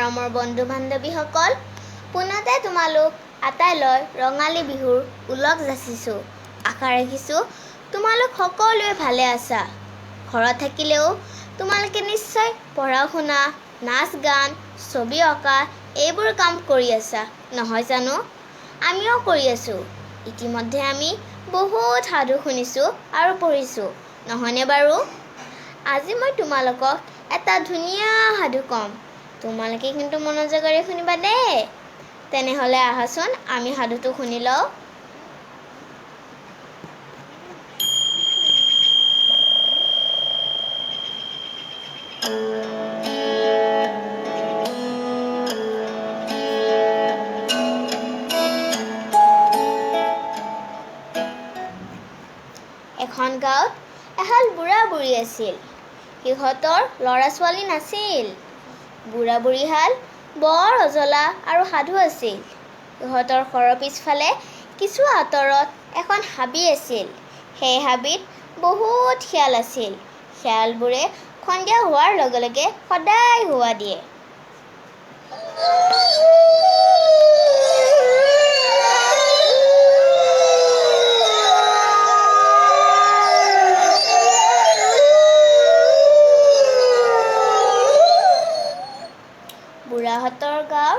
আৰু মোৰ বন্ধু বান্ধৱীসকল, পুনতে তোমালোক আটাইলৈ ৰঙালী বিহুৰ ওলগ যাচিছোঁ। আশা ৰাখিছোঁ তোমালোক সকলোৱে ভালে আছা। ঘৰত থাকিলেও তোমালোকে নিশ্চয় পঢ়া শুনা, নাচ গান, ছবি অঁকা এইবোৰ কাম কৰি আছা, নহয় জানো? আমিও কৰি আছোঁ। ইতিমধ্যে আমি বহুত সাধু শুনিছোঁ আৰু পঢ়িছোঁ, নহয়নে বাৰু? আজি মই তোমালোকক এটা ধুনীয়া সাধু ক'ম। তোমালোকে কিন্তু মনোযোগেৰে শুনিবা দেই। তেনেহ'লে আহাচোন আমি সাধুটো শুনি লওঁ। এখন গাঁৱত এহাল বুঢ়া বুঢ়ী আছিল। সিহঁতৰ ল'ৰা ছোৱালী নাছিল। বুঢ়া বুঢ়ীহাল বৰ অজলা আৰু সাধু আছিল। সিহঁতৰ ঘৰৰ পিছফালে কিছু আঁতৰত এখন হাবি আছিল। সেই হাবিত বহুত শিয়াল আছিল। শিয়ালবোৰে সন্ধিয়া হোৱাৰ লগে লগে সদায় হোৱা দিয়ে। বুঢ়াহঁতৰ গাঁৱৰ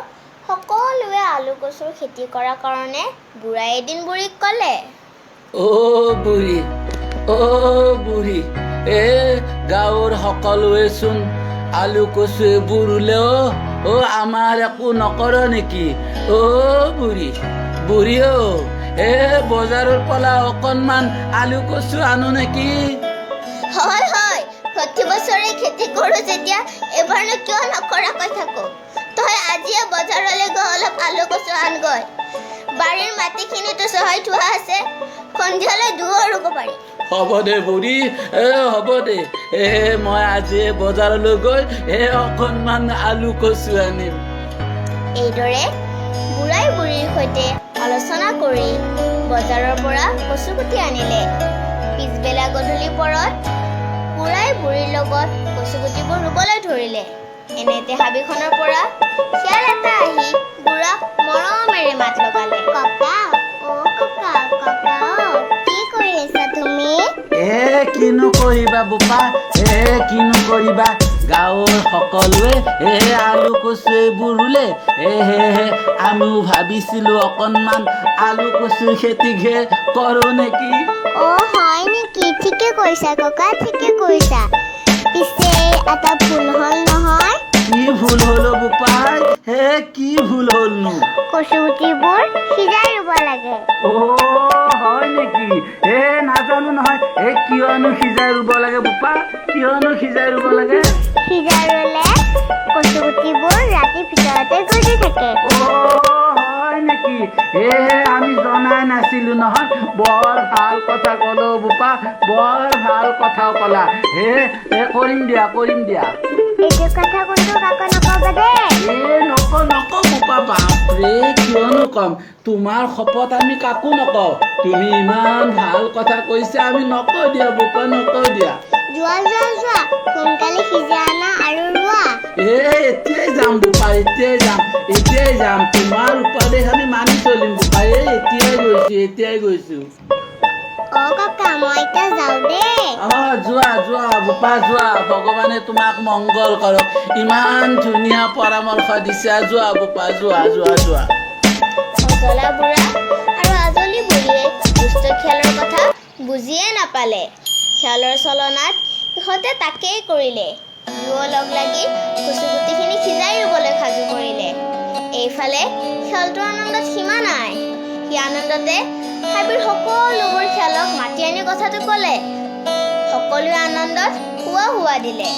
সকলোৱে আলু কচুৰ খেতি কৰাৰ কাৰণে বুঢ়াই এদিন বুঢ়ীক ক'লে, বুঢ়ী, গাঁৱৰ সকলোৱেচোন আলু কচু এইবোৰ ৰুলেও আমাৰ একো নকৰ নেকি? বুঢ়ী বজাৰৰ পৰা অকণমান আলু কচু আনো নেকি? হয় হয়, প্ৰতি বছৰে খেতি কৰোঁ যেতিয়া এবাৰনো কিয় নকৰা কৈ থাকো। তই আজিয়ে বজাৰলৈ গৈ অলপ আলু কচু আনগৈ। বাৰীৰ মাটিখিনিতো চহাই থোৱা আছে, সন্ধিয়ালৈ দুয়ো ৰুব পাৰি। হ'ব দে বুঢ়ী, হ'ব দে। মই আজি বজাৰলৈ গৈ অকণমান আলু কচু আনিম। এইদৰে বুঢ়াই বুঢ়ীৰ সৈতে আলোচনা কৰি বজাৰৰ পৰা কচু কুটি আনিলে। পিছবেলা গধূলি পৰত বুঢ়াই বুঢ়ীৰ লগত কচু কুটিবোৰ ৰুবলৈ ধৰিলে। এনেতে হাবিখনৰ পৰা শিয়াল এটা আহি বুঢ়াক মৰমেৰে মাত লগালে, ককা, কি কৰি আছা তুমি? কিনো কৰিবা বোপা, কিনো কৰিবা। গাঁৱৰ সকলোৱে আলু কচু এইবোৰ ৰুলে, আমিও ভাবিছিলো অকণমান আলু কচুৰ খেতি কৰোঁ নেকি? হয় নেকি? ঠিকে কৈছা ককা, ঠিকে কৈছা। পিছে এটা ভুল হ'ল নহয়। কি ভুল হ'ল বোপাই? কি ভুল হ'লনো? কচু গুটিবোৰ সিজাই ৰুব লাগে। হয় নেকি? নাজানো নহয়। কিয়নো সিজাই ৰুব লাগে বোপা? কিয়নো সিজাই ৰুব লাগে? সিজাই ৰুলে কচু গুটিবোৰ ৰাতিৰ ভিতৰতে গজি থাকে। হয় নেকি? আমি জনাই নাছিলো নহয়। বৰ ভাল কথা ক'লো বোপা, বৰ ভাল কথা ক'লা। কৰিম দিয়া। এইটো কথা কোনটো কাকো নকবা দেই। নকওঁ বোপা, বাপৰে কিয়নো কম। তোমাৰ শপত আমি কাকো নকওঁ। তুমি ইমান ভাল কথা কৈছা, আমি নকওঁ দিয়া বোপা, নকওঁ দিয়া। যোৱা সোনকালে সিজাই আনা আৰু ৰোৱা। এতিয়াই যাম বোপা, এতিয়াই যাম। তোমাৰ উপদেশ আমি মানি চলিম বোপা। এতিয়াই গৈছো। ককা, মই এতিয়া যাওঁ দেই। যোৱা বোপা, যোৱা। ভগৱানে তোমাক মংগল কৰক। ইমান ধুনীয়া পৰামৰ্শ দিছা। যোৱা বোপা, যোৱা। অজলা বুঢ়া আৰু আজলি বুঢ়ীয়ে দুষ্ট শিয়ালৰ কথা বুজিয়ে নাপালে। শিয়ালৰ চলনাত সিহঁতে তাকেই কৰিলে। দুয়ো লগ লাগি কচু গুটিখিনি সিজাই ৰুবলৈ সাজু কৰিলে। এইফালে শিয়ালটোৰ আনন্দত সীমা নাই। সি আনন্দতে হাবিৰ সকলোবোৰ শিয়ালক মাতি আনি কথাটো ক'লে। সকলোৱে আনন্দত হোৱা দিলে।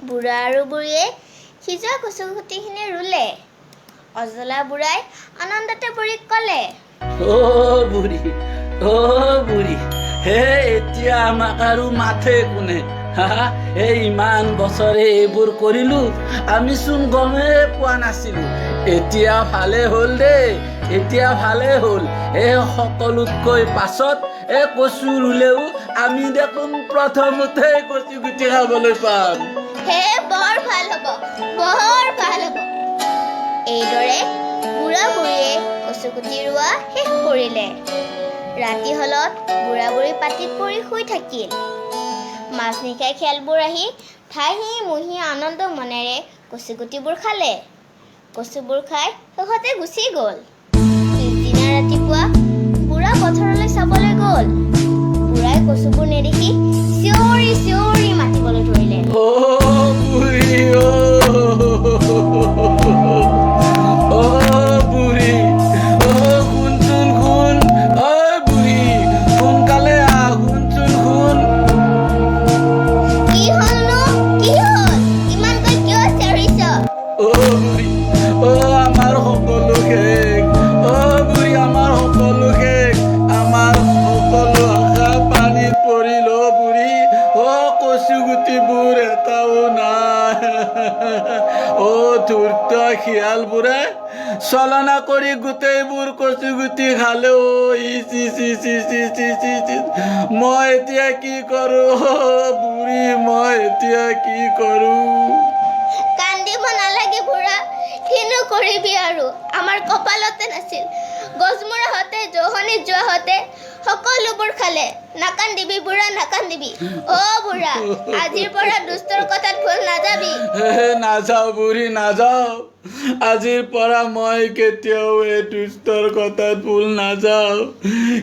বুঢ়া আৰু বুঢ়ীয়ে সিজোৱা কচু গুটিখিনি ৰুলে। অজলা বুঢ়াই আনন্দতে বুঢ়ীক ক'লে, বুঢ়ী, এতিয়া আমাক আৰু মাথে কোনে? এই ইমান বছৰে এইবোৰ কৰিলো আমিচোন গমেই পোৱা নাছিলো এতিয়া ভালে হ'ল দেই এতিয়া ভালে হ'ল এই সকলোতকৈ পাছত এই কচু ৰুলেও আমি দেখোন প্ৰথমতে কচু গুটি খাবলৈ পাম হে বৰ ভাল হ'ব এইদৰে বুঢ়া বুঢ়ীয়ে কচুগুটি ৰোৱা শেষ কৰিলে ৰাতি হলত বুঢ়া বুঢ়ী পাতিত পৰি শুই থাকিল মাজনিশাই খেলবোৰ আহি ঠাহি মুহি আনন্দ মনেৰে কচুগুটিবোৰ খালে কচুবোৰ খাই সিহঁতে গুচি গ'ল পিছদিনা ৰাতিপুৱা বুঢ়া পথাৰলৈ চাবলৈ গ'ল বুঢ়াই কচুবোৰ নেদেখি চিঞৰি চিঞৰি মাতিবলৈ ধৰিলে বুঢ়ী বুঢ়ী শুনচোন শুন বুঢ়ী সোনকালে আহ শুনচোন শুন কি হ'লনো কি হ'ল ইমানকৈ কিয় চিঞৰিছ বুঢ়ী আমাৰ সকলো শেষ বুঢ়ী আমাৰ সকলো শেষ আমাৰ সকলো আশা পানীত পৰিল বুঢ়ী কচু গুটিবোৰ এটাও নাই ধূৰ্ত শিয়ালবোৰে চলনা কৰি গোটেইবোৰ কচু গুটি খালে মই এতিয়া কি কৰো বুঢ়ী মই এতিয়া কি কৰো কান্দিব নালাগে বুঢ়া কিনো কৰিবি আৰু আমাৰ কপালতে নাছিল গছমূৰাহঁতে জহনিত যোৱাহঁতে সকলোবোৰ খালে নাকান্দিবি বুঢ়া নাকান্দিবি বুঢ়া আজিৰ পৰা দুষ্টৰ কথাত ভুল নাযাবি নাযাওঁ বুঢ়ী নাযাওঁ আজিৰ পৰা মই কেতিয়াও এই দুষ্টৰ কথাত ভুল নাযাওঁ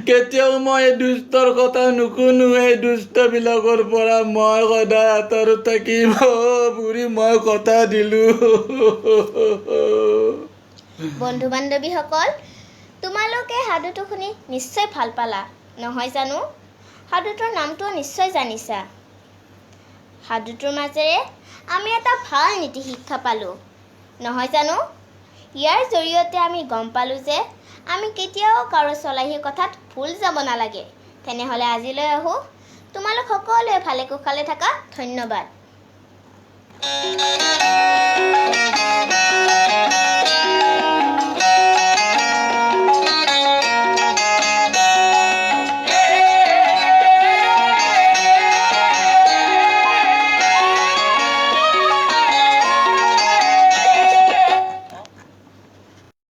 কেতিয়াও মই এই দুষ্টৰ কথা নুশুনো এই দুষ্টবিলাকৰ পৰা মই সদায় আঁতৰত থাকিম বুঢ়ী মই কথা দিলোঁ বন্ধু বান্ধৱীসকল তোমালোকে সাধুটো শুনি নিশ্চয় ভাল পালা নহয় জানো সাধুটোৰ নামটো নিশ্চয় জানিছা সাধুটোৰ মাজেৰে আমি এটা ভাল নীতি শিক্ষা পালোঁ নহয় জানো ইয়াৰ জৰিয়তে আমি গম পালোঁ যে আমি কেতিয়াও কাৰো চলাহীৰ কথাত ভুল যাব নালাগে তেনেহ'লে আজিলৈ আহোঁ তোমালোক সকলোৱে ভালে কুশলে থাকা ধন্যবাদ